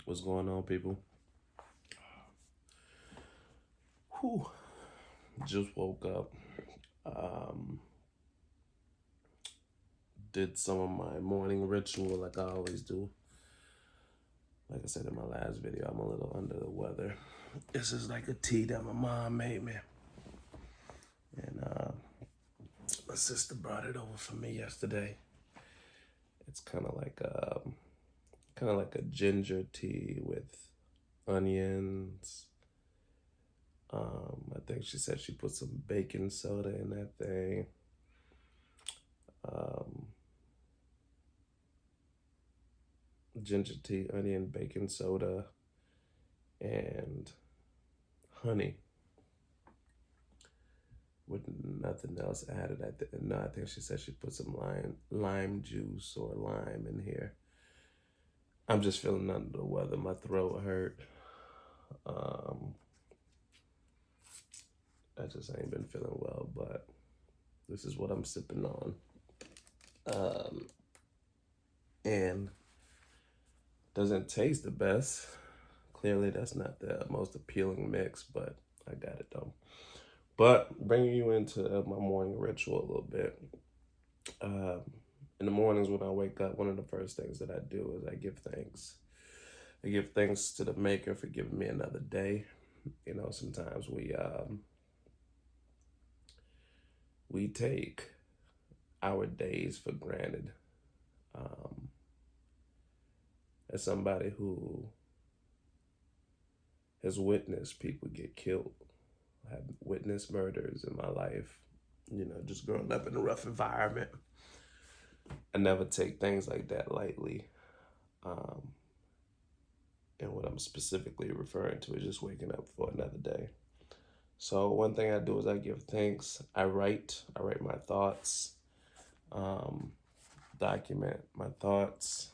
What's going on, people? Whew. Just woke up. Um, did some of my morning ritual like I always do. Like I said in my last video, I'm a little under the weather. This is like a tea that my mom made me. And my sister brought it over for me yesterday. It's kind of like a ginger tea with onions. I think she said she put some baking soda in that thing. Um, Ginger tea, onion, baking soda, and honey with nothing else added. No, I think she said she put some lime juice or lime in here. I'm just feeling under the weather. My throat hurt. Um, I just ain't been feeling well, but this is what I'm sipping on. Um, and doesn't taste the best. Clearly, that's not the most appealing mix, but I got it though. But bringing you into my morning ritual a little bit. Um, in the mornings when I wake up, one of the first things that I do is I give thanks. I give thanks to the Maker for giving me another day. You know, sometimes we take our days for granted. Um, as somebody who has witnessed people get killed, I have witnessed murders in my life. You know, just growing up in a rough environment, I never take things like that lightly. Um, and what I'm specifically referring to is just waking up for another day. So one thing I do is I give thanks. I write my thoughts, um, document my thoughts,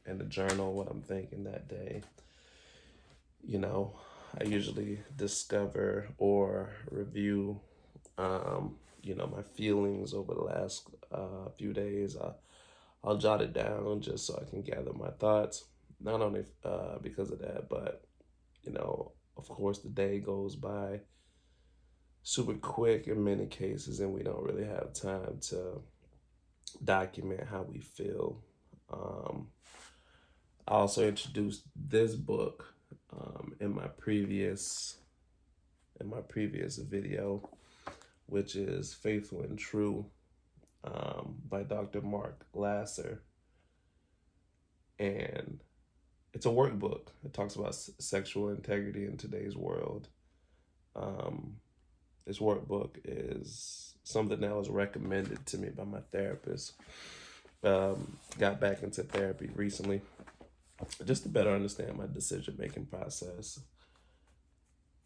in the journal what I'm thinking that day. You know, I usually discover or review, my feelings over the last few days. I'll jot it down just so I can gather my thoughts. Not only because of that, but of course, the day goes by super quick in many cases, and we don't really have time to document how we feel. Um, I also introduced this book in my previous video, which is Faithful and True by Dr. Mark Lasser, and it's a workbook. It talks about sexual integrity in today's world. Um, this workbook is something that was recommended to me by my therapist. Got back into therapy recently just to better understand my decision making process.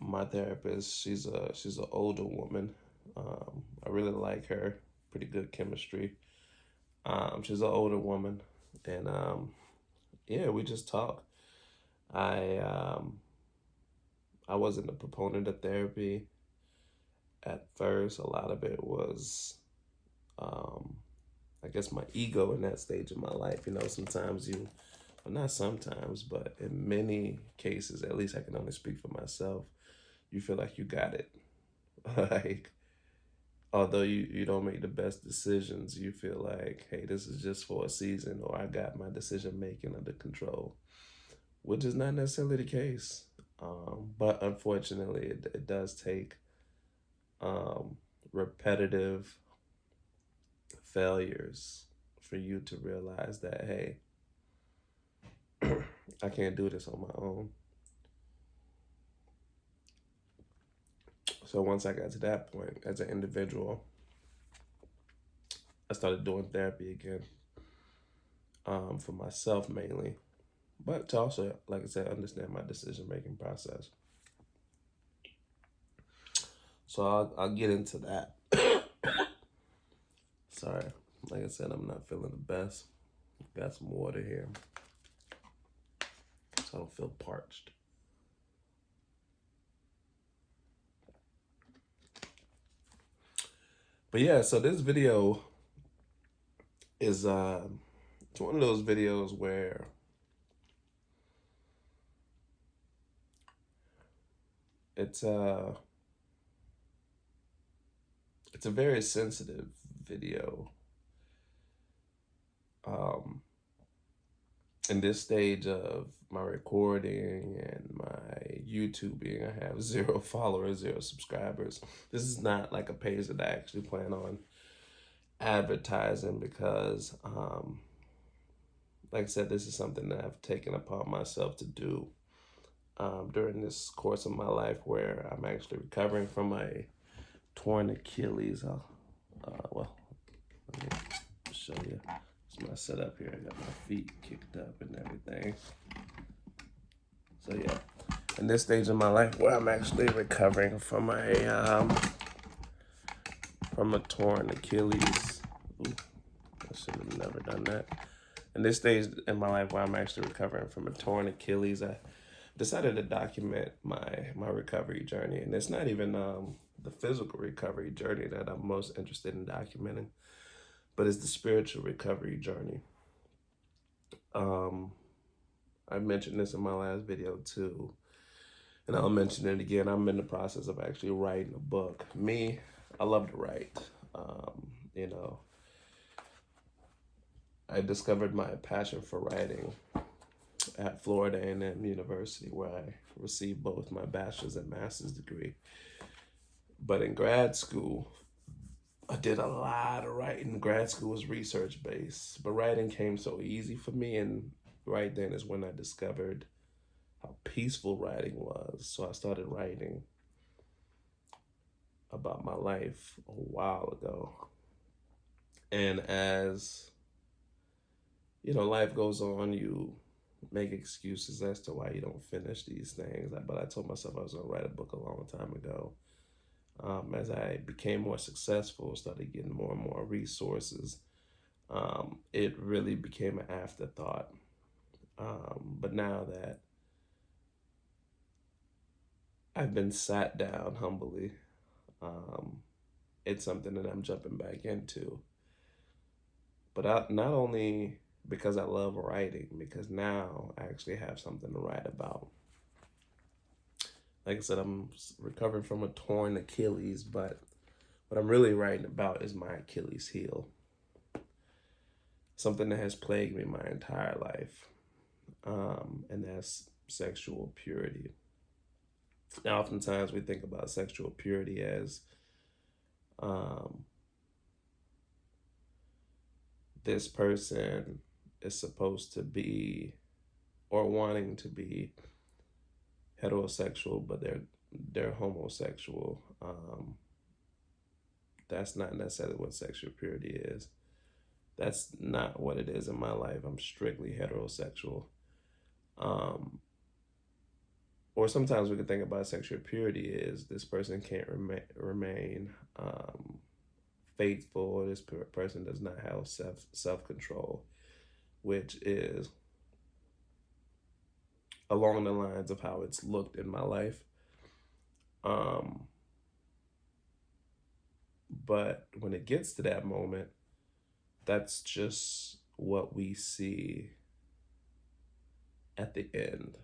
My therapist, she's an older woman. I really like her. Pretty good chemistry. She's an older woman, and yeah, we just talk. I um, I wasn't a proponent of therapy at first. A lot of it was, um, I guess, my ego in that stage of my life. You know, sometimes well, not sometimes, but in many cases, at least I can only speak for myself, you feel like you got it. Like, although you don't make the best decisions, you feel like, hey, this is just for a season, or I got my decision making under control, which is not necessarily the case. But unfortunately, it does take um, repetitive failures for you to realize that, hey, I can't do this on my own. So once I got to that point as an individual, I started doing therapy again, for myself mainly, but to also, like I said, understand my decision making process. So I'll get into that. Sorry, like I said, I'm not feeling the best. Got some water here, so I don't feel parched. But yeah, so this video is it's one of those videos where it's a it's a very sensitive video. Um, in this stage of my recording and my YouTubing, I have 0 followers, 0 subscribers. This is not like a page that I actually plan on advertising because, like I said, this is something that I've taken upon myself to do during this course of my life where I'm actually recovering from a torn Achilles. Well, let me show you. It's my setup here. I got my feet kicked up and everything. So yeah, in this stage of my life where I'm actually recovering from a torn Achilles. Ooh, I should have never done that. In this stage in my life where I'm actually recovering from a torn Achilles, I decided to document my recovery journey, and it's not even the physical recovery journey that I'm most interested in documenting, but it's the spiritual recovery journey. I mentioned this in my last video too, and I'll mention it again. I'm in the process of actually writing a book. Me, I love to write. You know, I discovered my passion for writing at Florida A&M University, where I received both my bachelor's and master's degree. But in grad school, I did a lot of writing. Grad school was research based, but writing came so easy for me. And right then is when I discovered how peaceful writing was. So I started writing about my life a while ago. And as you know, life goes on, you make excuses as to why you don't finish these things. But I told myself I was going to write a book a long time ago. As I became more successful, started getting more and more resources, it really became an afterthought. But now that I've been sat down humbly, it's something that I'm jumping back into. But not only because I love writing, because now I actually have something to write about. Like I said, I'm recovering from a torn Achilles, but what I'm really writing about is my Achilles heel. Something that has plagued me my entire life, and that's sexual purity. Now, oftentimes we think about sexual purity as this person is supposed to be or wanting to be heterosexual, but they're homosexual. That's not necessarily what sexual purity is. That's not what it is in my life. I'm strictly heterosexual. Or sometimes we can think about sexual purity is this person can't remain faithful. This person does not have self control, which is along the lines of how it's looked in my life. But when it gets to that moment, that's just what we see at the end,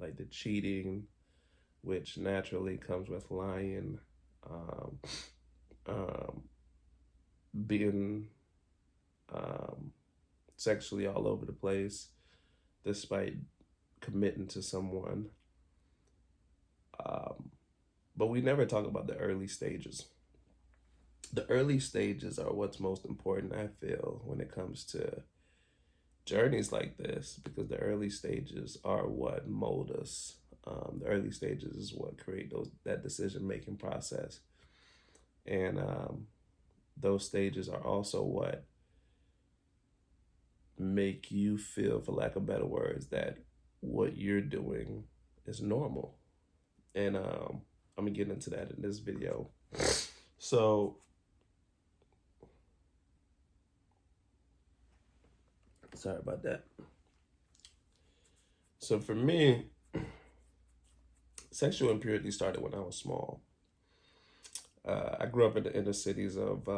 like the cheating, which naturally comes with lying, being sexually all over the place, despite committing to someone. But we never talk about the early stages. The early stages are what's most important, I feel, when it comes to journeys like this, because the early stages are what mold us. The early stages is what create that decision making process, and those stages are also what make you feel, for lack of better words, that what you're doing is normal. And I'm gonna get into that in this video. So sorry about that. So for me, sexual impurity started when I was small. I grew up in the inner cities of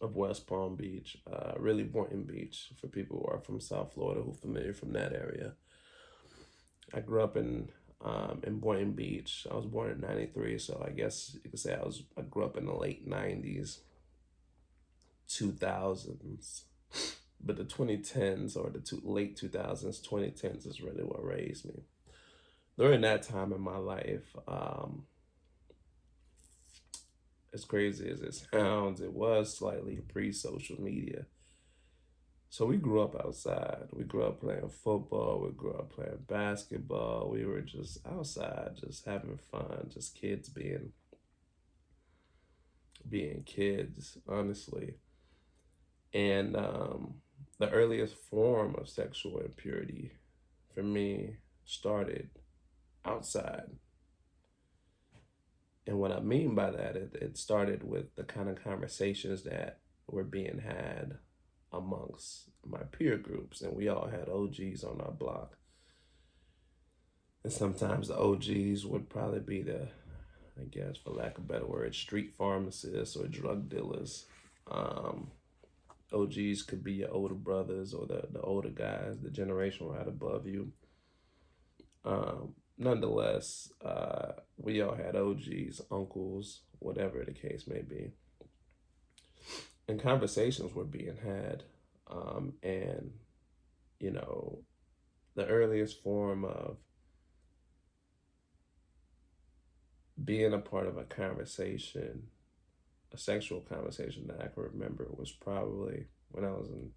West Palm Beach, really Boynton Beach, for people who are from South Florida who are familiar from that area. I grew up in in Boynton Beach. I was born in '93, so I guess you could say I grew up in the late '90s, 2000s. But the 2010s or the late 2000s, 2010s is really what raised me. During that time in my life, as crazy as it sounds, it was slightly pre-social media. So we grew up outside. We grew up playing football. We grew up playing basketball. We were just outside, just having fun, just kids being kids, honestly. And the earliest form of sexual impurity for me started outside. And what I mean by that, it started with the kind of conversations that were being had amongst my peer groups. And we all had OGs on our block. And sometimes the OGs would probably be I guess, for lack of a better word, street pharmacists or drug dealers. OGs could be your older brothers or the older guys, the generation right above you. Nonetheless, we all had OGs, uncles, whatever the case may be. And conversations were being had. And, you know, the earliest form of being a part of a conversation, a sexual conversation that I can remember was probably when I was in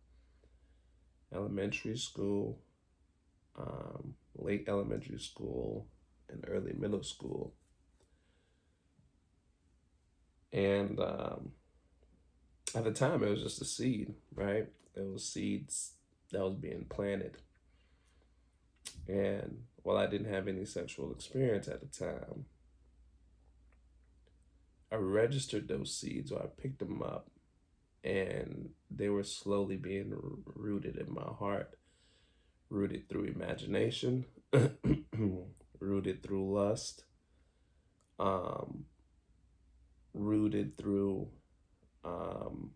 elementary school, late elementary school, and early middle school. And at the time, it was just a seed, right? It was seeds that was being planted. And while I didn't have any sexual experience at the time, I registered those seeds or I picked them up and they were slowly being rooted in my heart, rooted through imagination, rooted through lust, um, rooted through um,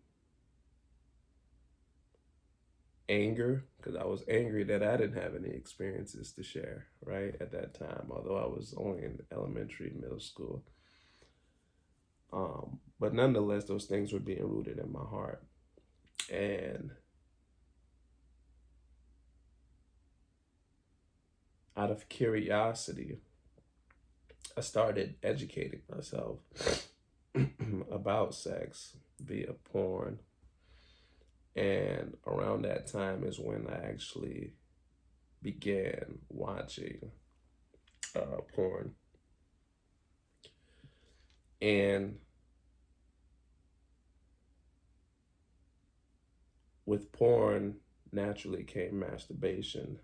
anger, because I was angry that I didn't have any experiences to share, right, at that time, although I was only in elementary, middle school. But nonetheless, those things were being rooted in my heart. And out of curiosity, I started educating myself about sex via porn. And around that time is when I actually began watching porn. And with porn, naturally came masturbation.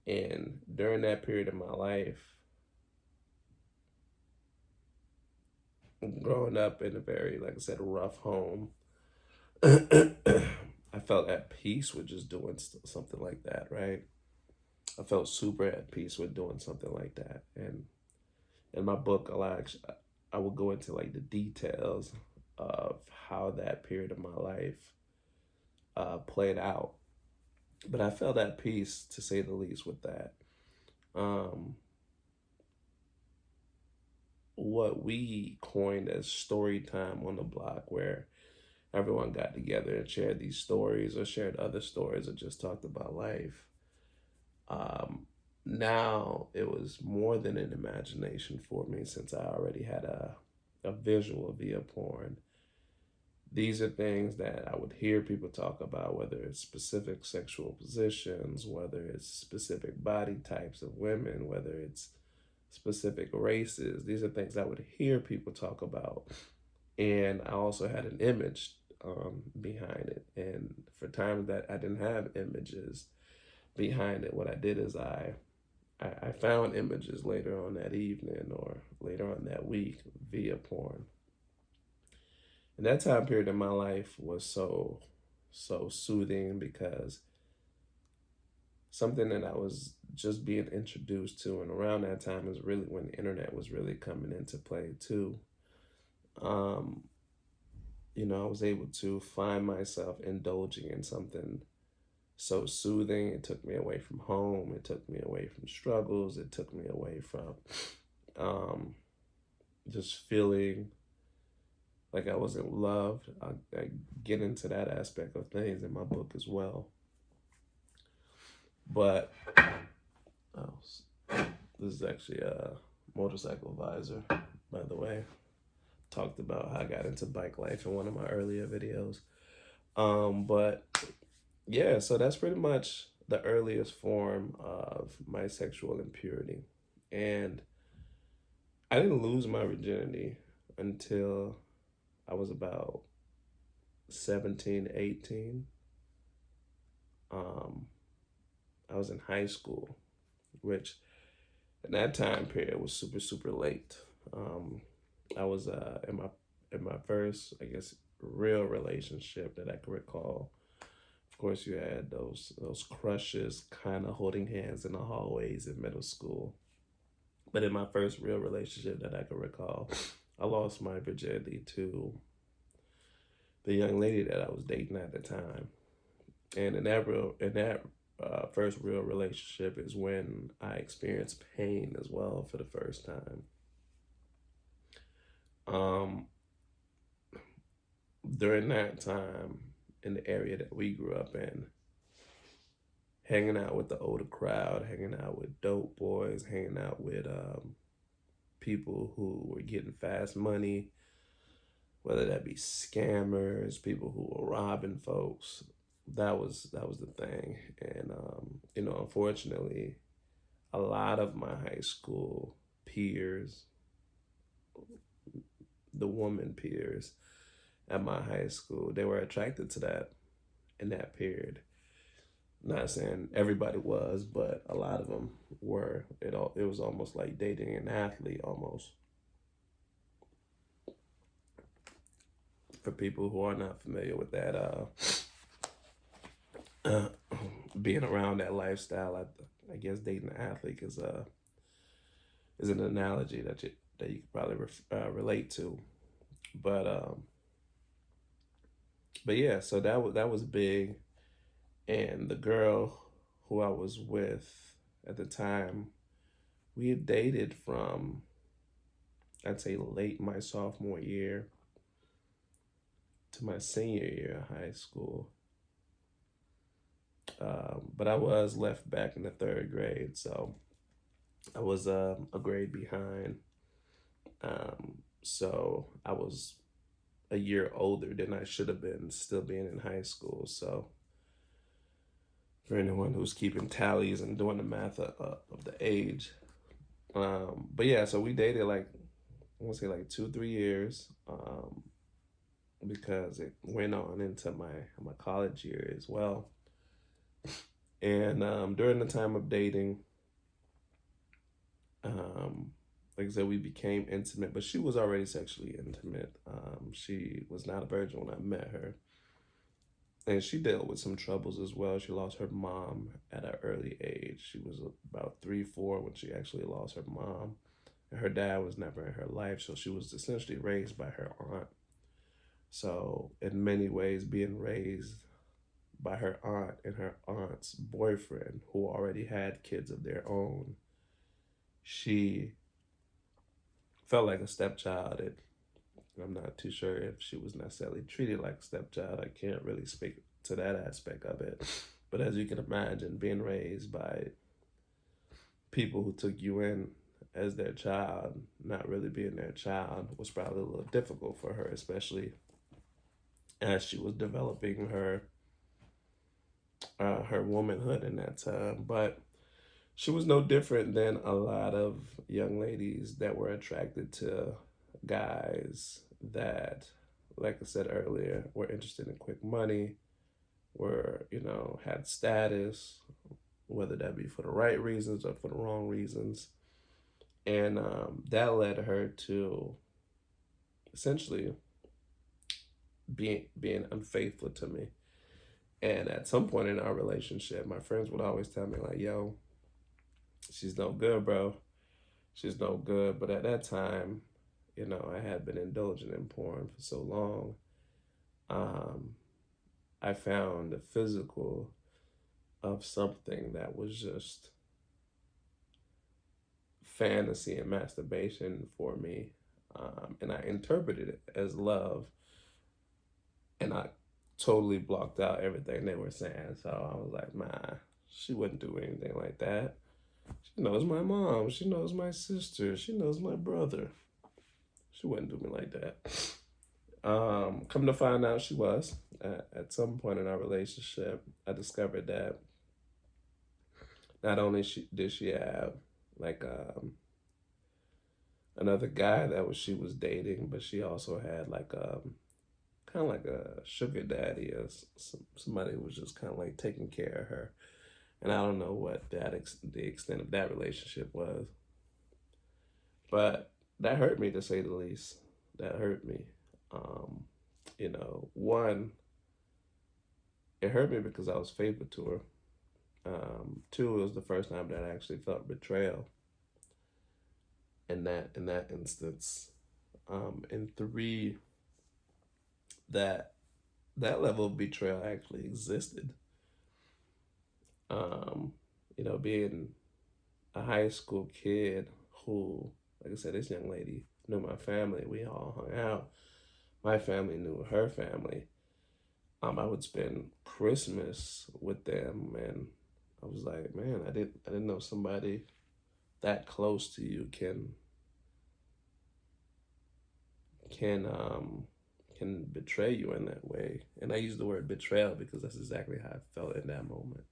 And during that period of my life, growing up in a very, like I said, rough home, I felt at peace with just doing something like that, right? I felt super at peace with doing something like that. And in my book, I will go into like the details of how that period of my life played out. But I felt at peace, to say the least, with that. Um, what we coined as story time on the block, where everyone got together and shared these stories or shared other stories or just talked about life. Now it was more than an imagination for me, since I already had a visual via porn. These are things that I would hear people talk about, whether it's specific sexual positions, whether it's specific body types of women, whether it's specific races. These are things I would hear people talk about. And I also had an image behind it. And for times that I didn't have images behind it, what I did is I found images later on that evening or later on that week via porn. And that time period in my life was so soothing, because something that I was just being introduced to, and around that time is really when the internet was really coming into play too. Um, I was able to find myself indulging in something so soothing. It took me away from home. It took me away from struggles. It took me away from um, just feeling like I wasn't loved. I get into that aspect of things in my book as well. But oh, this is actually a motorcycle visor, by the way. Talked about how I got into bike life in one of my earlier videos. But yeah, so that's pretty much the earliest form of my sexual impurity. And I didn't lose my virginity until I was about 17, 18. Um, I was in high school, which in that time period was super, super late. I was in my first, I guess, real relationship that I can recall. Of course, you had those crushes, kind of holding hands in the hallways in middle school. But in my first real relationship that I can recall, I lost my virginity to the young lady that I was dating at the time. And in that first real relationship is when I experienced pain as well for the first time. Um, During that time in the area that we grew up in, hanging out with the older crowd, hanging out with dope boys, hanging out with people who were getting fast money, whether that be scammers, people who were robbing folks. That was the thing, and unfortunately, a lot of my high school peers, the woman peers at my high school, they were attracted to that in that period. Not saying everybody was, but a lot of them were. It was almost like dating an athlete almost. For people who are not familiar with that, being around that lifestyle, I guess dating an athlete is an analogy that you could probably relate to. But yeah, so that was big, and the girl who I was with at the time, we had dated from, I'd say, late my sophomore year to my senior year of high school. But I was left back in the third grade, so I was a grade behind. So I was a year older than I should have been, still being in high school. So for anyone who's keeping tallies and doing the math of the age, but yeah, so we dated like, I want to say like 2, 3 years, because it went on into my college year as well. And during the time of dating, like I said, we became intimate, but she was already sexually intimate. She was not a virgin when I met her. And she dealt with some troubles as well. She lost her mom at an early age. She was about 3, 4 when she actually lost her mom. And her dad was never in her life, so she was essentially raised by her aunt. So in many ways, being raised by her aunt and her aunt's boyfriend, who already had kids of their own, she felt like a stepchild. I'm not too sure if she was necessarily treated like a stepchild. I can't really speak to that aspect of it. But as you can imagine, being raised by people who took you in as their child, not really being their child, was probably a little difficult for her, especially as she was developing her womanhood in that time. But she was no different than a lot of young ladies that were attracted to guys that, like I said earlier, were interested in quick money, were, had status, whether that be for the right reasons or for the wrong reasons. And that led her to essentially being unfaithful to me. And at some point in our relationship, my friends would always tell me, like, yo, she's no good, bro. She's no good. But at that time, I had been indulging in porn for so long. I found the physical of something that was just fantasy and masturbation for me. And I interpreted it as love, and I totally blocked out everything they were saying. So I was like, man, she wouldn't do anything like that. She knows my mom. She knows my sister. She knows my brother. She wouldn't do me like that. Come to find out, she was. At some point in our relationship, I discovered that not only did she have like another guy that was she was dating, but she also had like kind of like a sugar daddy, or somebody who was just kind of like taking care of her. And I don't know what the extent of that relationship was, but that hurt me to say the least. That hurt me. Um, one, it hurt me because I was faithful to her. Two, it was the first time that I actually felt betrayal in that instance. And three, that that level of betrayal actually existed. Um, being a high school kid who, like I said, this young lady knew my family. We all hung out. My family knew her family. I would spend Christmas with them, and I was like, man, I didn't know somebody that close to you can um can betray you in that way. And I use the word betrayal because that's exactly how I felt in that moment.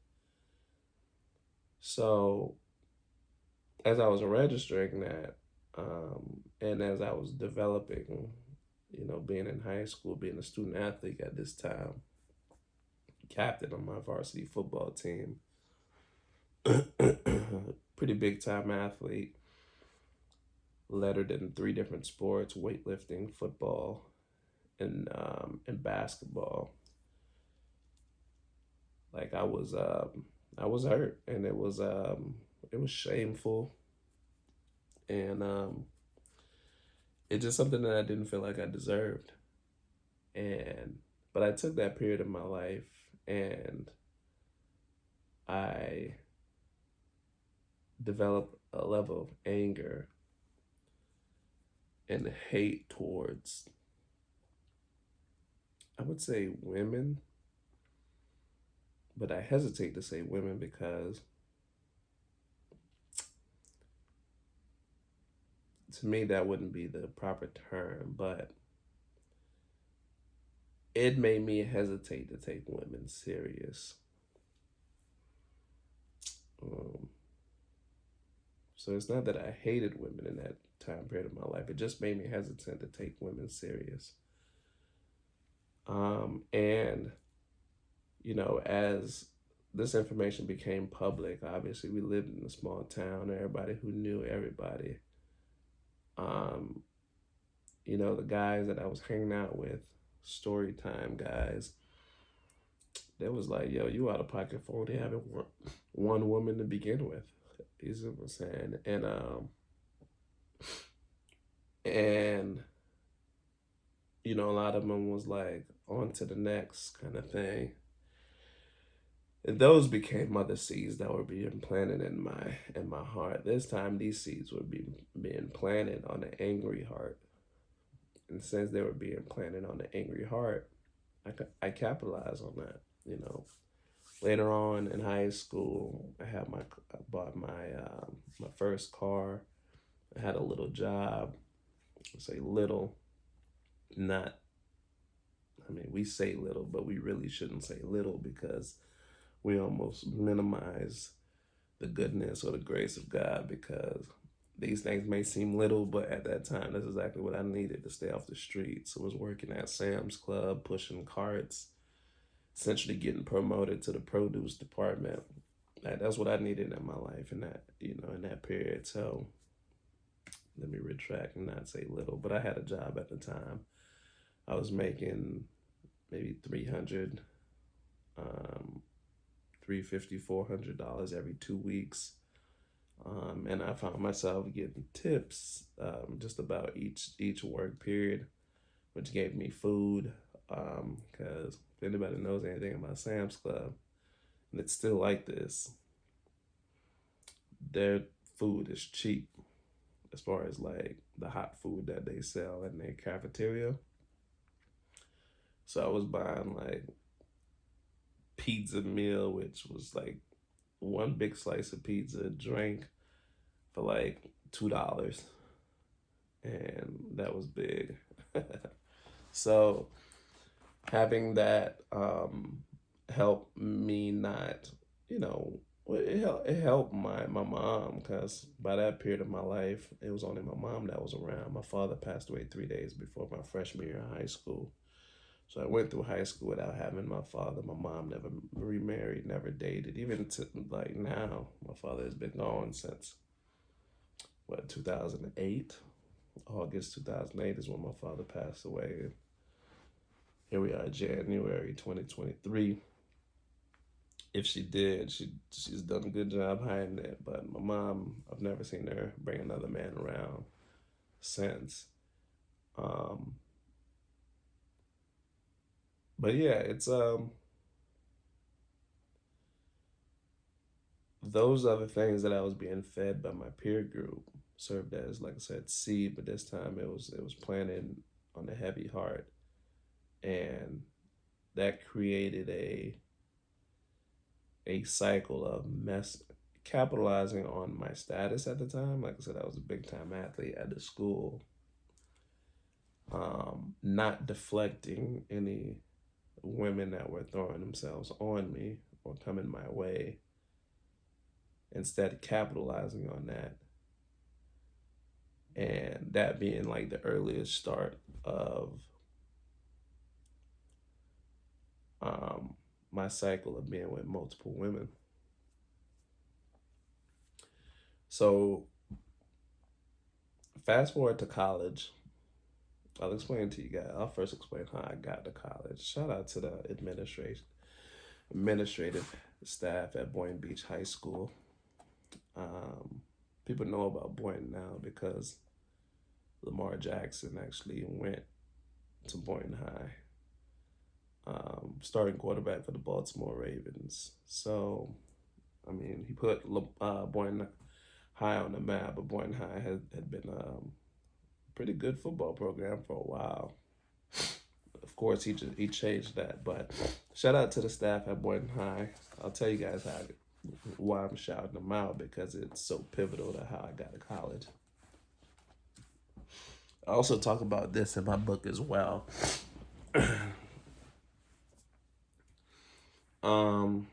So as I was registering that, and as I was developing, being in high school, being a student athlete at this time, captain on my varsity football team, pretty big time athlete, lettered in three different sports: weightlifting, football, and basketball. Like I was hurt, and it was shameful, and it's just something that I didn't feel like I deserved. And but I took that period of my life, and I developed a level of anger and hate towards, I would say, women, but I hesitate to say women because to me that wouldn't be the proper term, but it made me hesitate to take women serious. Um, so it's not that I hated women in that time period of my life. It just made me hesitant to take women serious. And as this information became public, obviously we lived in a small town. Everybody who knew everybody. Um, the guys that I was hanging out with, story time guys, they was like, yo, you out of pocket for only having one woman to begin with. You see what I'm saying? And a lot of them was like on to the next kind of thing. And those became other seeds that were being planted in my heart. This time these seeds were being planted on an angry heart. And since they were being planted on an angry heart, I capitalized on that. Later on in high school, I bought my first car. I had a little job. I say little, not. I mean, we say little, but we really shouldn't say little because we almost minimize the goodness or the grace of God, because these things may seem little, but at that time, that's exactly what I needed to stay off the streets. So I was working at Sam's Club, pushing carts, essentially getting promoted to the produce department. That's what I needed in my life in that period. So let me retract and not say little, but I had a job at the time. I was making maybe 300, 350, $400 every 2 weeks. And I found myself getting tips just about each work period, which gave me food. Because if anybody knows anything about Sam's Club, and it's still like this. Their food is cheap as far as like the hot food that they sell in their cafeteria. So I was buying like pizza meal, which was like one big slice of pizza, drink for like $2, and that was big. So having that helped me not, you know, it helped my mom because by that period of my life, it was only my mom that was around. My father passed away 3 days before my freshman year in high school. So I went through high school without having my father. My mom never remarried, never dated. Even to like now, my father has been gone since what 2008. August 2008 is when my father passed away. Here we are, January 2023. If she did, she's done a good job hiding it. But my mom, I've never seen her bring another man around since. Um, but yeah, it's those are the things that I was being fed by my peer group served as, like I said, seed, but this time it was planted on a heavy heart, and that created a cycle of mess, capitalizing on my status at the time. Like I said, I was a big time athlete at the school, not deflecting any women that were throwing themselves on me or coming my way, instead capitalizing on that, and that being like the earliest start of um, my cycle of being with multiple women. So fast forward to college. I'll explain to you guys. I'll first explain how I got to college. Shout out to the administrative staff at Boynton Beach High School. Um, People know about Boynton now because Lamar Jackson actually went to Boynton High, starting quarterback for the Baltimore Ravens. So, I mean, he put Boynton High on the map, but Boynton High had been a pretty good football program for a while. Of course, he changed that, but shout out to the staff at Boynton High. I'll tell you guys why I'm shouting them out, because it's so pivotal to how I got to college. I also talk about this in my book as well. um,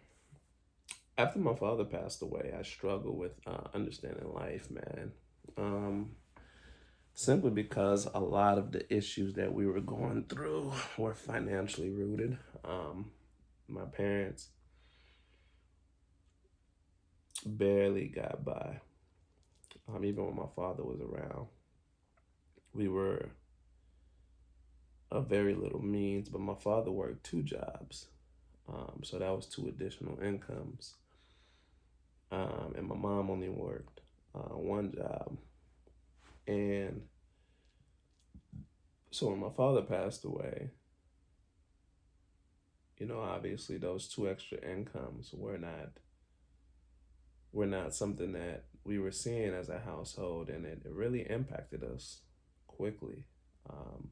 After my father passed away, I struggled with understanding life, man. Um, Simply because a lot of the issues that we were going through were financially rooted. My parents barely got by. Even when my father was around, we were of very little means, but my father worked two jobs. So that was two additional incomes. And my mom only worked one job. And so when my father passed away, obviously those two extra incomes were not something that we were seeing as a household, and it really impacted us quickly. Um,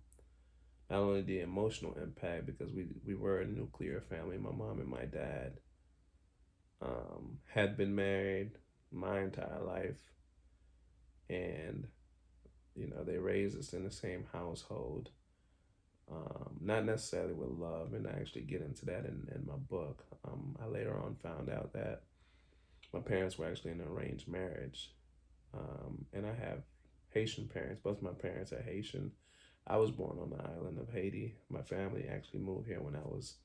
Not only the emotional impact, because we were a nuclear family. My mom and my dad had been married my entire life, and they raised us in the same household. Not necessarily with love, and I actually get into that in my book. I later on found out that my parents were actually in an arranged marriage, and I have Haitian parents. Both my parents are Haitian. I was born on the island of Haiti. My family actually moved here when I was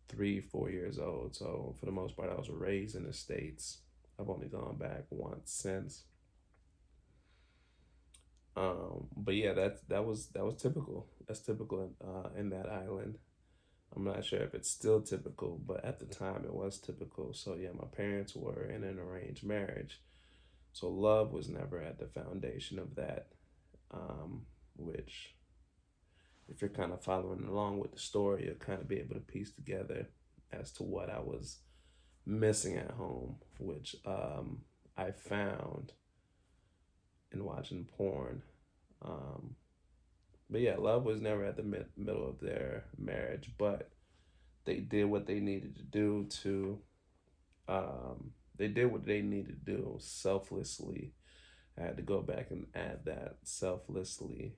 3, 4 years old. So for the most part, I was raised in the States. I've only gone back once since. But yeah, that was typical. That's typical in that island. I'm not sure if it's still typical, but at the time it was typical. So yeah, my parents were in an arranged marriage. So love was never at the foundation of that, which, if you're kind of following along with the story, you'll kind of be able to piece together as to what I was missing at home, which I found in watching porn. Um, but yeah, love was never at the middle of their marriage, but they did what they needed to do to. They did what they needed to do selflessly. I had to go back and add that selflessly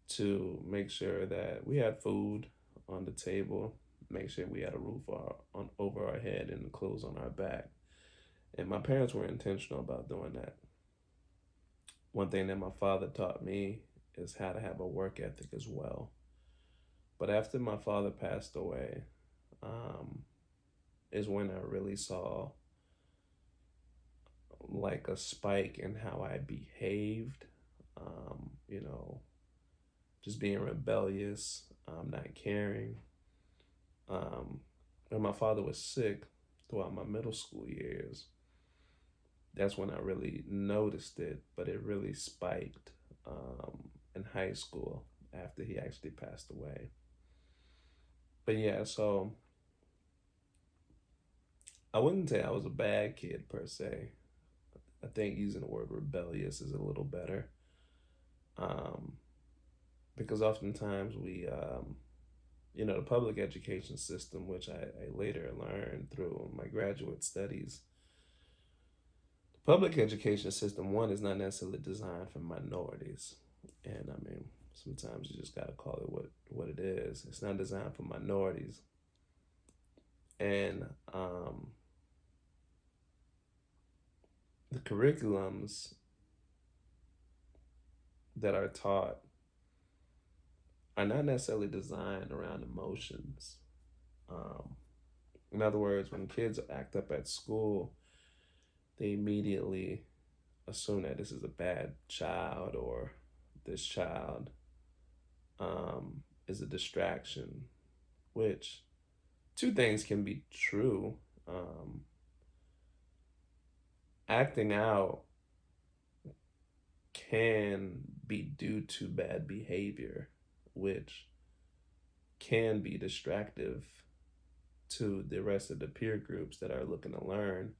to make sure that we had food on the table, make sure we had a roof on over our head and clothes on our back. And my parents were intentional about doing that. One thing that my father taught me is how to have a work ethic as well. But after my father passed away, um, is when I really saw like a spike in how I behaved. You know, just being rebellious, not caring. When my father was sick throughout my middle school years, that's when I really noticed it, but it really spiked in high school after he actually passed away. But yeah, so I wouldn't say I was a bad kid per se. I think using the word rebellious is a little better, um, because oftentimes the public education system, which I later learned through my graduate studies, the public education system, one, is not necessarily designed for minorities. And I mean, sometimes you just got to call it what it is. It's not designed for minorities. And the curriculums that are taught are not necessarily designed around emotions. Um, in other words, when kids act up at school, they immediately assume that this is a bad child or this child is a distraction, which two things can be true. Um, Acting out can be due to bad behavior, which can be distractive to the rest of the peer groups that are looking to learn.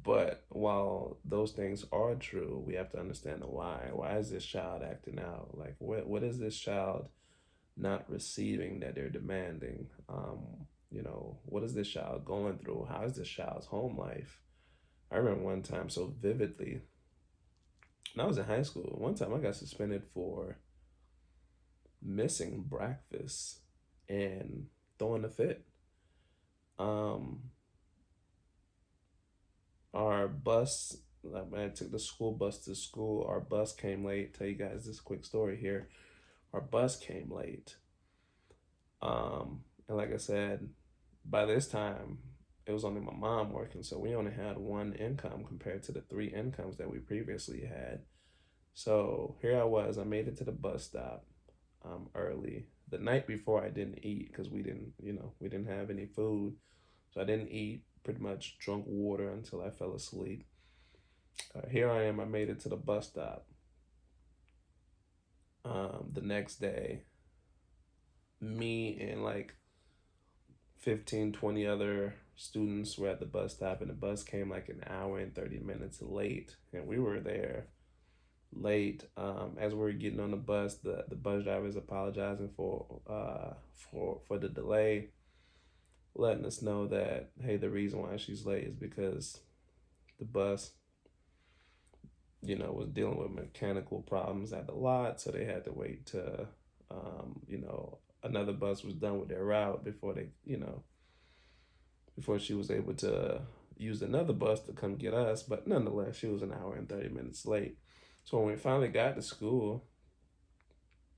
But while those things are true, we have to understand the why. Why is this child acting out? Like, what is this child not receiving that they're demanding? What is this child going through? How is this child's home life? I remember one time so vividly. When I was in high school, one time I got suspended for missing breakfast and throwing a fit. Um, our bus, like when I took the school bus to school, our bus came late. Tell you guys this quick story here. Our bus came late. And like I said, by this time, it was only my mom working, so we only had one income compared to the three incomes that we previously had. So here I was. I made it to the bus stop early. The night before, I didn't eat because we didn't have any food, so I didn't eat. Pretty much drunk water until I fell asleep. Here I am. I made it to the bus stop. The next day, me and like 15, 20 other students were at the bus stop, and the bus came like an hour and 30 minutes late, and we were there late. As we were getting on the bus, the bus driver is apologizing for the delay, letting us know that, hey, the reason why she's late is because the bus, was dealing with mechanical problems at the lot, so they had to wait to, another bus was done with their route before she was able to use another bus to come get us. But nonetheless, she was an hour and 30 minutes late. So when we finally got to school,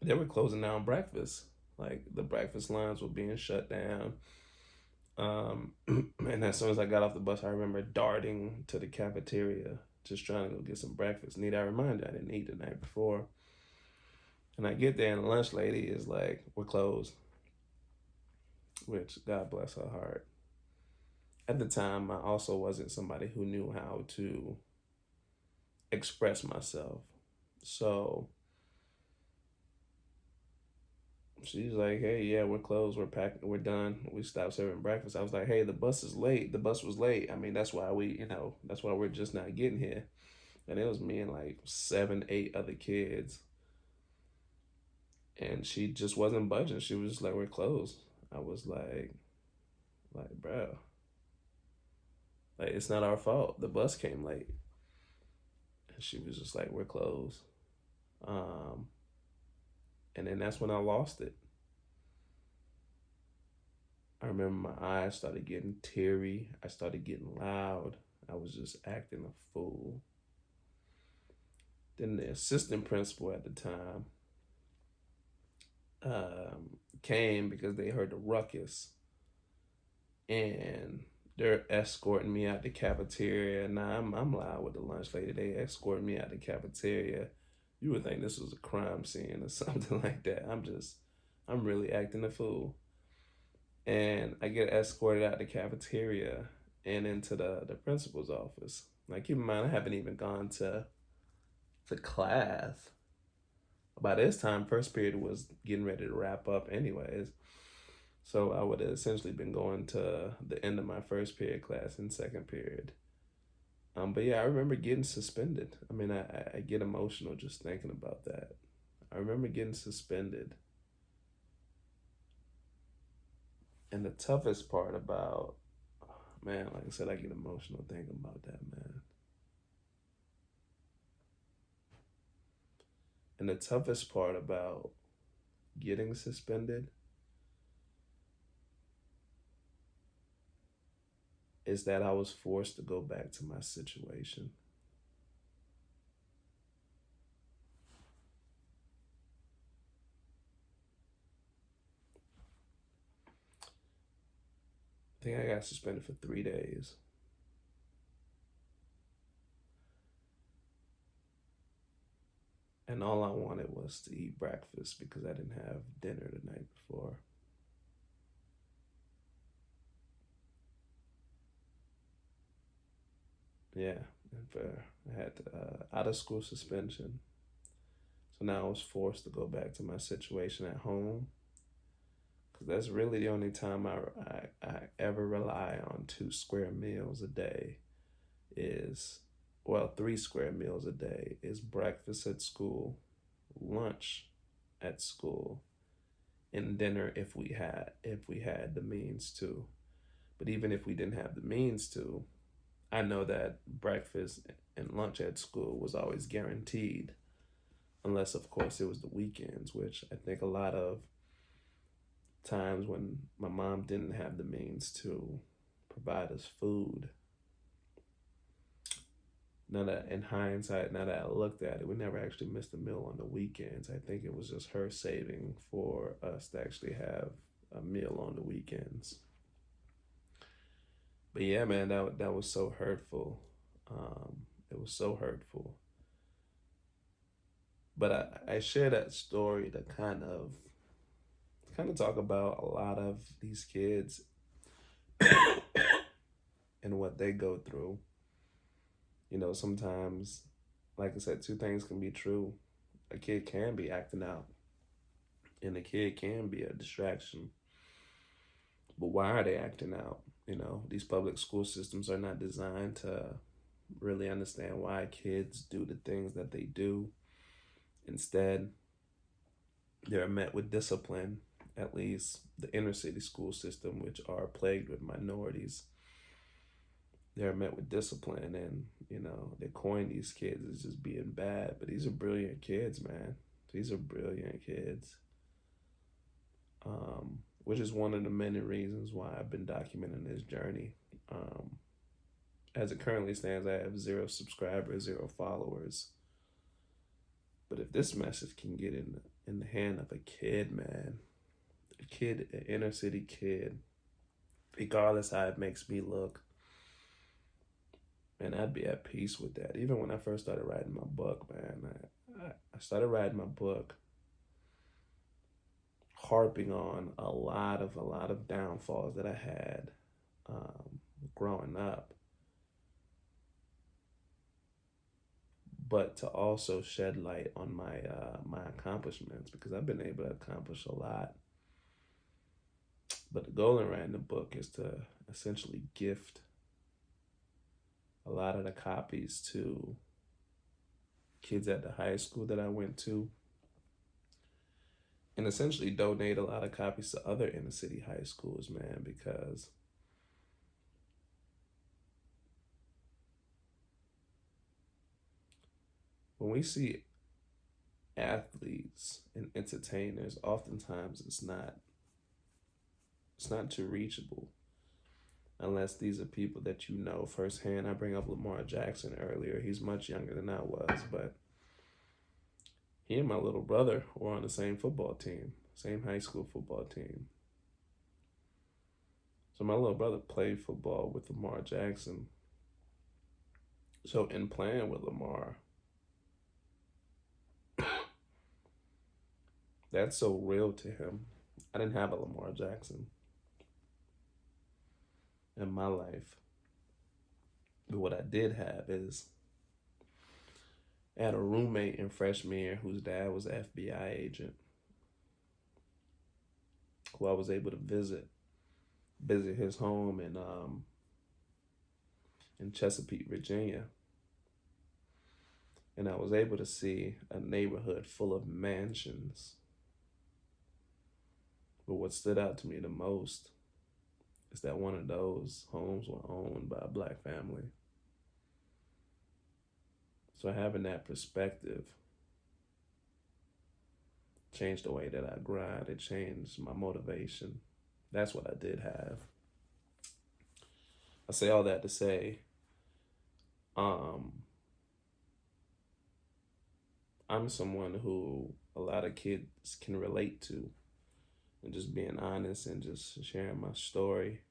they were closing down breakfast. Like the breakfast lines were being shut down. And as soon as I got off the bus, I remember darting to the cafeteria, just trying to go get some breakfast. Need I remind you, I didn't eat the night before. And I get there, and the lunch lady is like, "We're closed," which, God bless her heart. At the time, I also wasn't somebody who knew how to express myself. So She's like, hey, yeah, we're closed, we're packed, we're done. We stopped serving breakfast. I was like, hey, the bus is late. The bus was late. I mean, that's why that's why we're just not getting here. And it was me and like 7, 8 other kids. And she just wasn't budging. She was just like, we're closed. I was bro, like it's not our fault. The bus came late. And she was just like, we're closed. Um, and then that's when I lost it. I remember my eyes started getting teary. I started getting loud. I was just acting a fool. Then the assistant principal at the time came because they heard the ruckus, and they're escorting me out the cafeteria. Now I'm loud with the lunch lady. They escorted me out the cafeteria. You would think this was a crime scene or something like that. I'm really acting a fool. And I get escorted out the cafeteria and into the principal's office. Like, keep in mind, I haven't even gone to class. By this time, first period was getting ready to wrap up, anyways. So I would have essentially been going to the end of my first period class in second period. But yeah, I remember getting suspended. I mean, I get emotional just thinking about that. I remember getting suspended. And the toughest part about, man, like I said, I get emotional thinking about that, man. And the toughest part about getting suspended is that I was forced to go back to my situation. I think I got suspended for 3 days. And all I wanted was to eat breakfast because I didn't have dinner the night before. Yeah, and I had out of school suspension. So now I was forced to go back to my situation at home because that's really the only time I ever rely on 2 square meals a day is, well, 3 square meals a day is breakfast at school, lunch at school, and dinner if we had the means to. But even if we didn't have the means to, I know that breakfast and lunch at school was always guaranteed, unless of course it was the weekends, which I think a lot of times when my mom didn't have the means to provide us food. Now that in hindsight, now that I looked at it, we never actually missed a meal on the weekends. I think it was just her saving for us to actually have a meal on the weekends. But yeah, man, that was so hurtful. It was so hurtful. But I share that story to kind of talk about a lot of these kids and what they go through. Sometimes, like I said, two things can be true. A kid can be acting out, and a kid can be a distraction. But why are they acting out? These public school systems are not designed to really understand why kids do the things that they do. Instead, they're met with discipline, at least the inner city school system, which are plagued with minorities. They're met with discipline, and they coin these kids as just being bad, but these are brilliant kids, man. These are brilliant kids. Which is one of the many reasons why I've been documenting this journey. As it currently stands, I have 0 subscribers, 0 followers. But if this message can get in the hand of a kid, man, a kid, an inner city kid, regardless how it makes me look, man, I'd be at peace with that. Even when I first started writing my book, man, I started writing my book harping on a lot of downfalls that I had growing up. but to also shed light on my accomplishments, because I've been able to accomplish a lot. But the goal in writing the book is to essentially gift a lot of the copies to kids at the high school that I went to, and essentially donate a lot of copies to other inner city high schools, man, because when we see athletes and entertainers, oftentimes it's not too reachable unless these are people that you know firsthand. I bring up Lamar Jackson earlier. He's much younger than I was, but he and my little brother were on the same football team, same high school football team. So my little brother played football with Lamar Jackson. So in playing with Lamar, that's so real to him. I didn't have a Lamar Jackson in my life. But what I did have is I had a roommate in freshman year whose dad was an FBI agent, who I was able to visit his home in Chesapeake, Virginia. And I was able to see a neighborhood full of mansions. But what stood out to me the most is that one of those homes were owned by a black family. So having that perspective changed the way that I grind. It changed my motivation. That's what I did have. I say all that to say, I'm someone who a lot of kids can relate to, and just being honest and just sharing my story.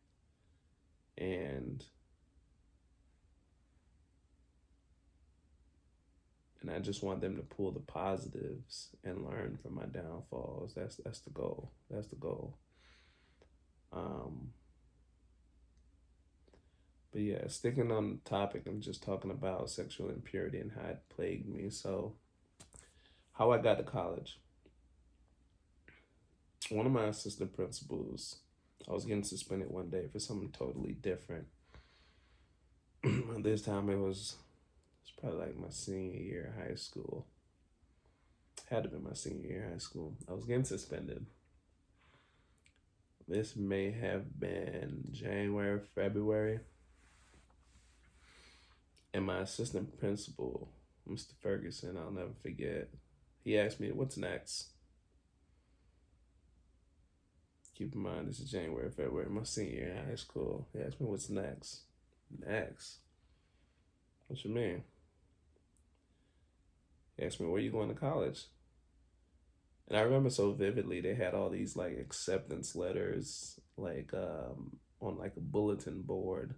And I just want them to pull the positives and learn from my downfalls. That's the goal. That's the goal. But yeah, sticking on the topic, I'm just talking about sexual impurity and how it plagued me. So, how I got to college. One of my assistant principals, I was getting suspended one day for something totally different. This time it's probably like my senior year of high school. Had to be my senior year of high school. I was getting suspended. This may have been January, February. And my assistant principal, Mr. Ferguson, I'll never forget, he asked me, "What's next?" Keep in mind, this is January, February, my senior year in high school. He asked me, "What's next?" Next? What you mean? He asked me, "Where you going to college?" And I remember so vividly, they had all these like acceptance letters, like on like a bulletin board.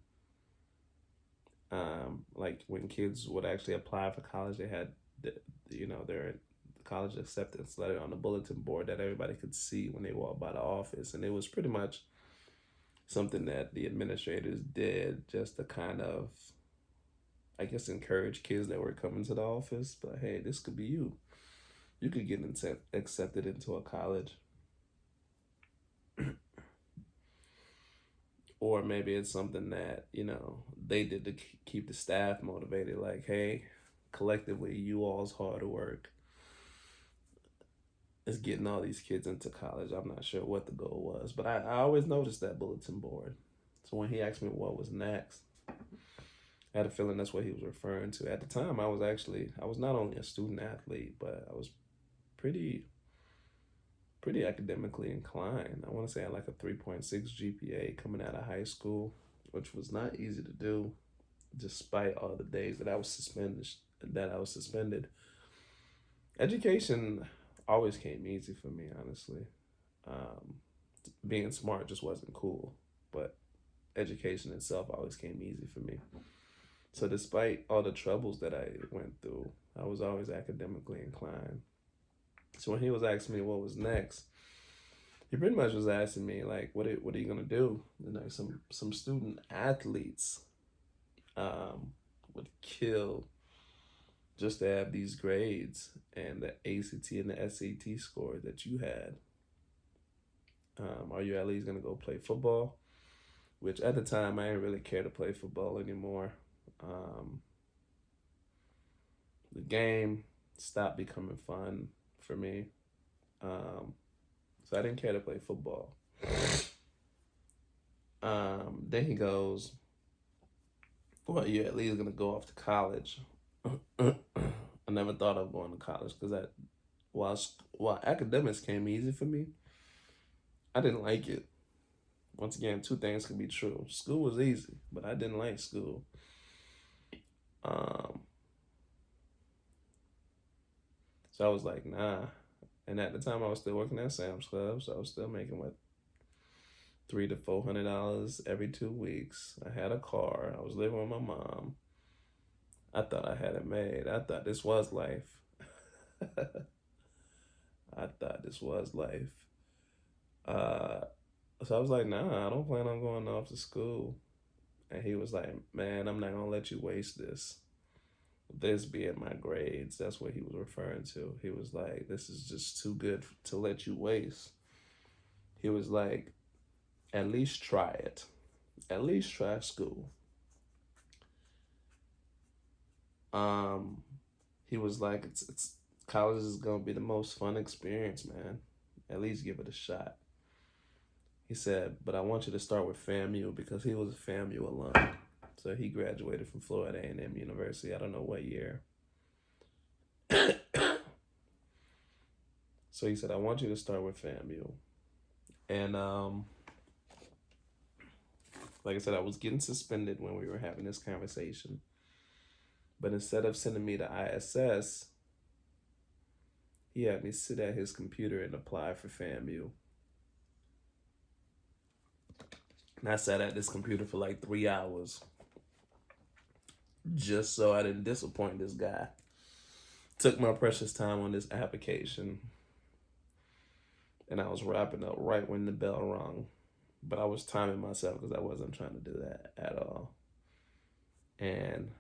Like when kids would actually apply for college, they had their college acceptance letter on the bulletin board that everybody could see when they walked by the office, and it was pretty much something that the administrators did just to kind of, I guess, encourage kids that were coming to the office. But hey, this could be you. You could get accepted into a college. Or maybe it's something that, they did to keep the staff motivated. Like, hey, collectively, you all's hard work is getting all these kids into college. I'm not sure what the goal was, but I always noticed that bulletin board. So when he asked me what was next, I had a feeling that's what he was referring to. At the time, I was not only a student athlete, but I was pretty academically inclined. I want to say I had like a 3.6 GPA coming out of high school, which was not easy to do, despite all the days that I was suspended. Education always came easy for me, honestly. Being smart just wasn't cool, but education itself always came easy for me. So despite all the troubles that I went through, I was always academically inclined. So when he was asking me what was next, he pretty much was asking me like, what are you gonna do? Some student athletes would kill just to have these grades and the ACT and the SAT score that you had. Are you at least gonna go play football? Which at the time I didn't really care to play football anymore. Um, the game stopped becoming fun for me. Um, so I didn't care to play football. Then he goes, "Well, you're at least gonna go off to college." I never thought of going to college because while academics came easy for me, I didn't like it. Once again, two things can be true. School was easy, but I didn't like school. Um, so I was like, nah. And at the time, I was still working at Sam's Club, so I was still making what $300 to $400 every 2 weeks. I had a car. I was living with my mom. I thought I had it made. I thought this was life. I thought this was life. Uh, so I was like, nah, I don't plan on going off to school. And he was like, man, I'm not gonna let you waste this. This being my grades, that's what he was referring to. He was like, this is just too good to let you waste. He was like, at least try it. At least try school. Um, he was like, it's college is gonna be the most fun experience, man. At least give it a shot. He said, but I want you to start with FAMU because he was a FAMU alum. So he graduated from Florida A&M University. I don't know what year. So he said, I want you to start with FAMU. And like I said, I was getting suspended when we were having this conversation. But instead of sending me to ISS, he had me sit at his computer and apply for FAMU. And I sat at this computer for like 3 hours just so I didn't disappoint this guy. Took my precious time on this application. And I was wrapping up right when the bell rung. But I was timing myself because I wasn't trying to do that at all. And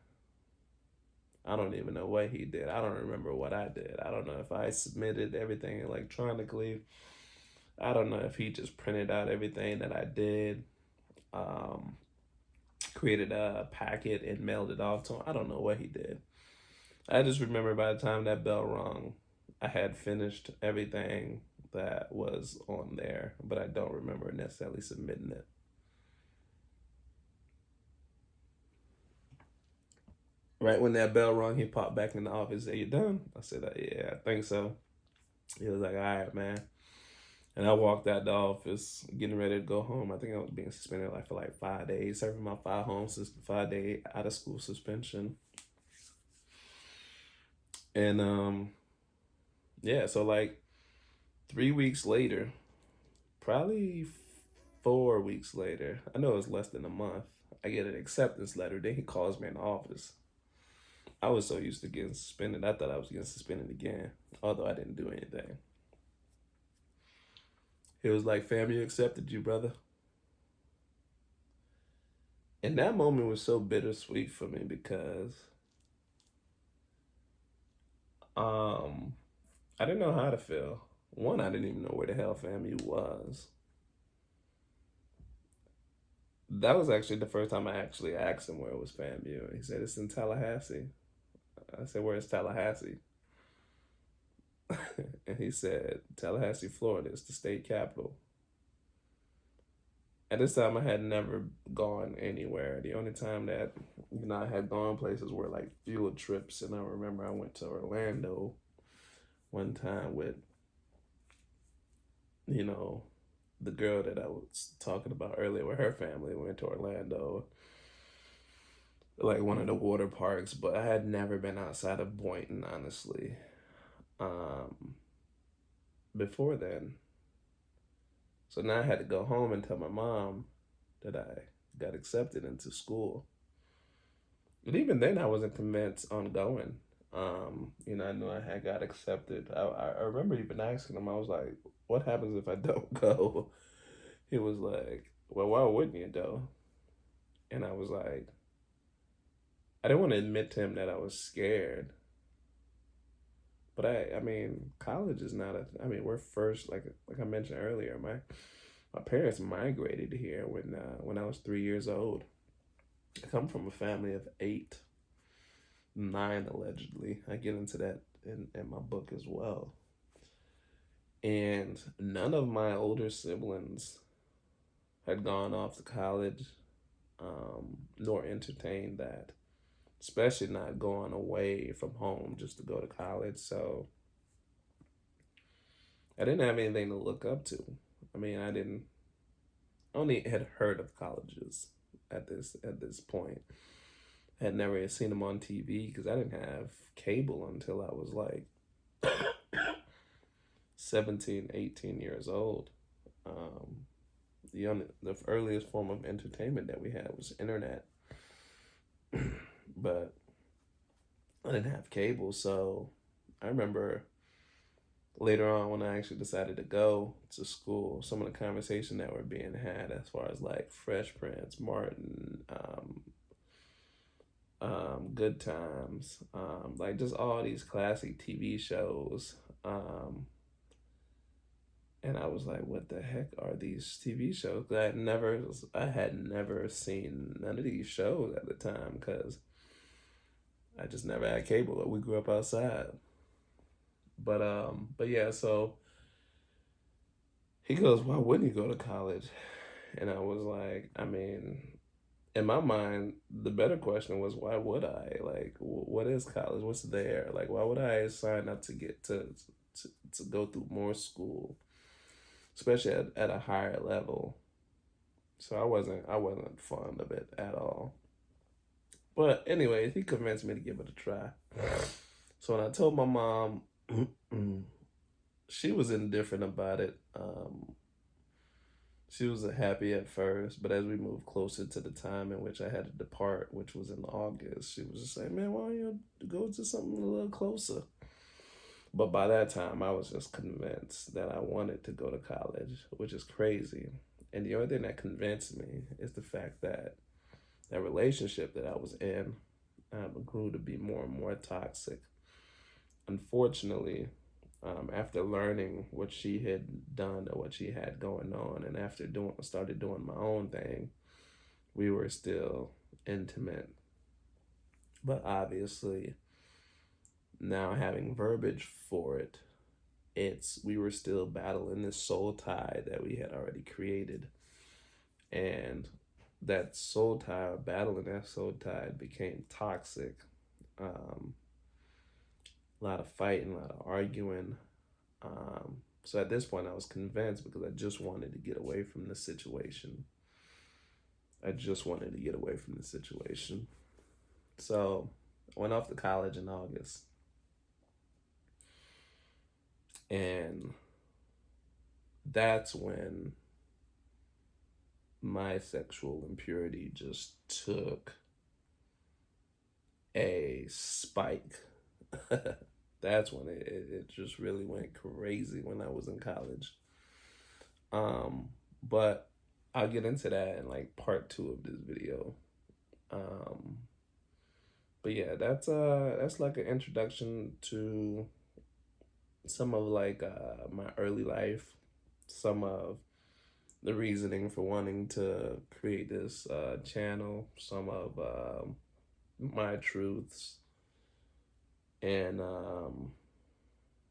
I don't even know what he did. I don't remember what I did. I don't know if I submitted everything electronically. I don't know if he just printed out everything that I did, um, created a packet and mailed it off to him. I don't know what he did. I just remember by the time that bell rung, I had finished everything that was on there, but I don't remember necessarily submitting it. Right when that bell rung, he popped back in the office. Said, "You done?" I said, "Yeah, I think so." He was like, "All right, man." And I walked out the office, getting ready to go home. I think I was being suspended like for like 5 days, serving my 5 day out of school suspension. And yeah, so like 3 weeks later, probably 4 weeks later, I know it was less than a month, I get an acceptance letter. Then he calls me in the office. I was so used to getting suspended, I thought I was getting suspended again, although I didn't do anything. He was like, "Family accepted you, brother." And that moment was so bittersweet for me because um, I didn't know how to feel. One, I didn't even know where the hell FAMU was. That was actually the first time I actually asked him where it was FAMU. He said, "It's in Tallahassee." I said, "Where's Tallahassee?" And he said, "Tallahassee, Florida. It's the state capital." At this time, I had never gone anywhere. The only time that I had gone places were like field trips, and I remember I went to Orlando one time with you know the girl that I was talking about earlier with her family. We went to Orlando, like one of the water parks, but I had never been outside of Boynton, honestly. Um, Before then, so now I had to go home and tell my mom that I got accepted into school. And even then, I wasn't convinced on going. I knew I had got accepted. I remember even asking him, I was like, "What happens if I don't go?" He was like, "Well, why wouldn't you though?" And I was like, I didn't want to admit to him that I was scared. But I mean, college is not a. I mean, we're first, like I mentioned earlier. My parents migrated here when I was 3 years old. I come from a family of eight, nine allegedly. I get into that in my book as well. And none of my older siblings had gone off to college, nor entertained that, especially not going away from home just to go to college. So I didn't have anything to look up to. I mean, I didn't only had heard of colleges at this point. I had never seen them on TV because I didn't have cable until I was like 17, 18 years old. Um, the earliest form of entertainment that we had was internet, but I didn't have cable. So I remember later on when I actually decided to go to school, some of the conversation that were being had as far as like Fresh Prince, Martin, Good Times, like just all these classic TV shows. And I was like, "What the heck are these TV shows?" 'Cause I had never seen none of these shows at the time because I just never had cable. We grew up outside. But yeah. So he goes, "Why wouldn't you go to college?" And I was like, I mean, in my mind, the better question was, why would I? Like, what is college? What's there? Like, why would I sign up to get to go through more school, especially at a higher level? So I wasn't fond of it at all. But anyways, he convinced me to give it a try. So when I told my mom, she was indifferent about it. She was happy at first, but as we moved closer to the time in which I had to depart, which was in August, she was just like, "Man, why don't you go to something a little closer?" But by that time, I was just convinced that I wanted to go to college, which is crazy. And the only thing that convinced me is the fact that that relationship that I was in grew to be more and more toxic. Unfortunately, after learning what she had done or what she had going on, and after started doing my own thing, we were still intimate. But obviously, now having verbiage for it, it's we were still battling this soul tie that we had already created, and that soul tie, battling that soul tie, became toxic. Um, a lot of fighting, a lot of arguing. So at this point, I was convinced because I just wanted to get away from the situation. I just wanted to get away from the situation. So I went off to college in August, and that's when my sexual impurity just took a spike. That's when it just really went crazy when I was in college. But I'll get into that in like part two of this video. Um, but yeah, that's like an introduction to some of like my early life, some of the reasoning for wanting to create this channel, some of my truths, and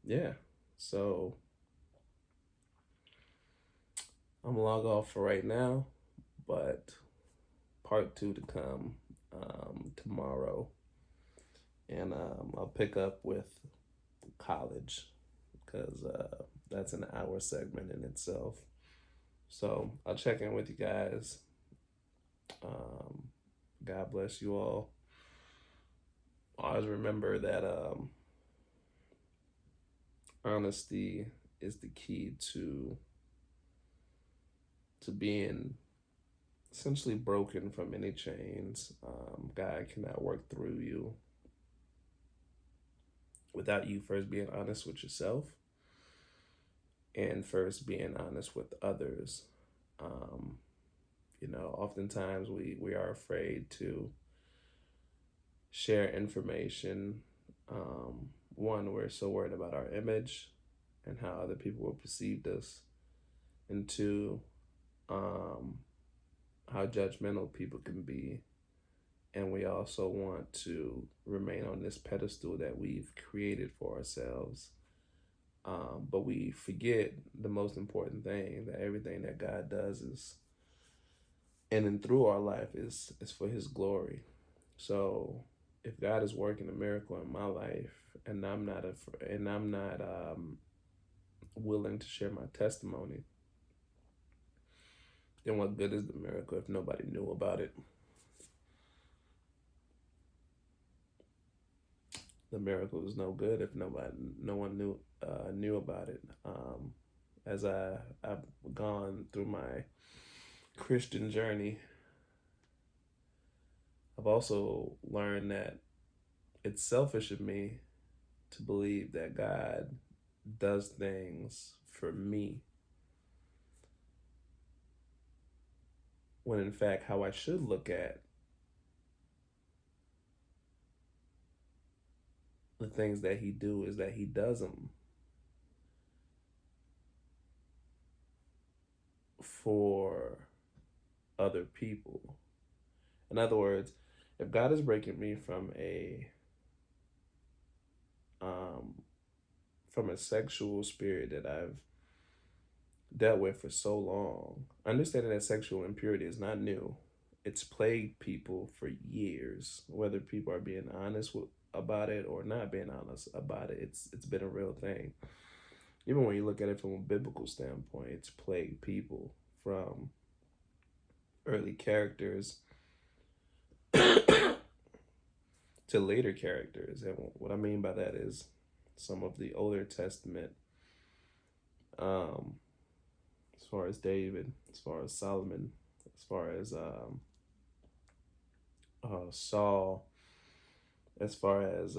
yeah. So I'm log off for right now, but part two to come tomorrow, and I'll pick up with college because that's an hour segment in itself. So I'll check in with you guys. Um, God bless you all. Always remember that honesty is the key to being essentially broken from any chains. God cannot work through you without you first being honest with yourself and first being honest with others. Um, oftentimes we are afraid to share information one, we're so worried about our image and how other people will perceive us, and two, um, how judgmental people can be. And we also want to remain on this pedestal that we've created for ourselves. But we forget the most important thing, that everything that God does is in and through our life is for His glory. So if God is working a miracle in my life, and I'm not willing to share my testimony, then what good is the miracle if nobody knew about it? The miracle is no good if no one knew about it. As I've gone through my Christian journey, I've also learned that it's selfish of me to believe that God does things for me, when in fact how I should look at the things that He do is that He does them for other people. In other words, if God is breaking me um, from a sexual spirit that I've dealt with for so long, understanding that sexual impurity is not new. It's plagued people for years, whether people are being honest about it or not being honest about it. It's been a real thing. Even when you look at it from a biblical standpoint, it's plagued people from early characters to later characters. And what I mean by that is some of the older Testament, um, as far as David, as far as Solomon, as far as Saul, as far as